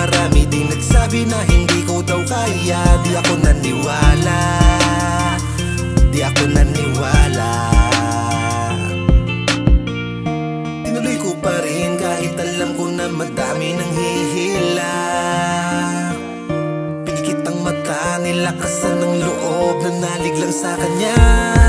marami din nagsabi na hindi ko daw kaya. Di ako naniwala, di ako naniwala. Tinuloy ko pa rin kahit alam ko na madami nang hihila. Pinikit ang mata, nilakasan ng loob, nanalig lang sa kanya.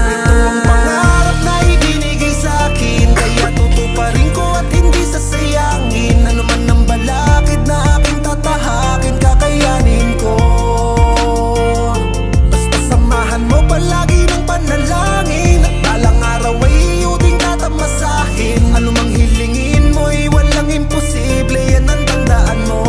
Ito ang pangarap na ibinigay sa'kin, kaya tutuparin ko at hindi sasayangin. Ano man ang balakid na aking tatahakin, kakayanin ko. Basta samahan mo palagi ng panalangin, at balang araw ay iyo ding tatamasahin. Ano mang hilingin mo'y walang imposible, yan ang tandaan mo.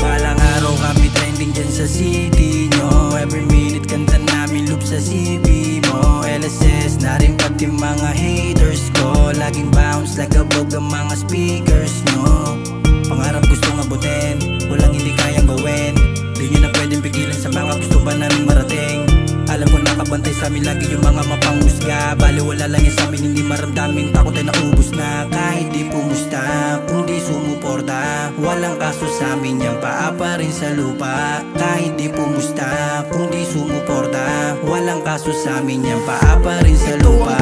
Balang araw kami trending dyan sa city nyo. Every minute kanta namin loop sa CV mo. LSS na rin pati mga haters ko, laging bounce like a bog ang mga speakers nyo. Pangarap gustong abutin, walang hindi kayang gawin. Di nyo na pwedeng pigilan sa mga gusto pa namin marating. Alam ko nakabantay sa amin lagi yung mga mapanghusga. Bali wala lang yan sa amin, hindi maramdamin. Takot ay naubos na kahit di pumusta. Kung di sumuporta, walang kaso sa amin, yan paa pa rin sa lupa. Kahit di pumusta, kung di sumuporta, walang kaso sa amin, yan paa pa rin sa lupa.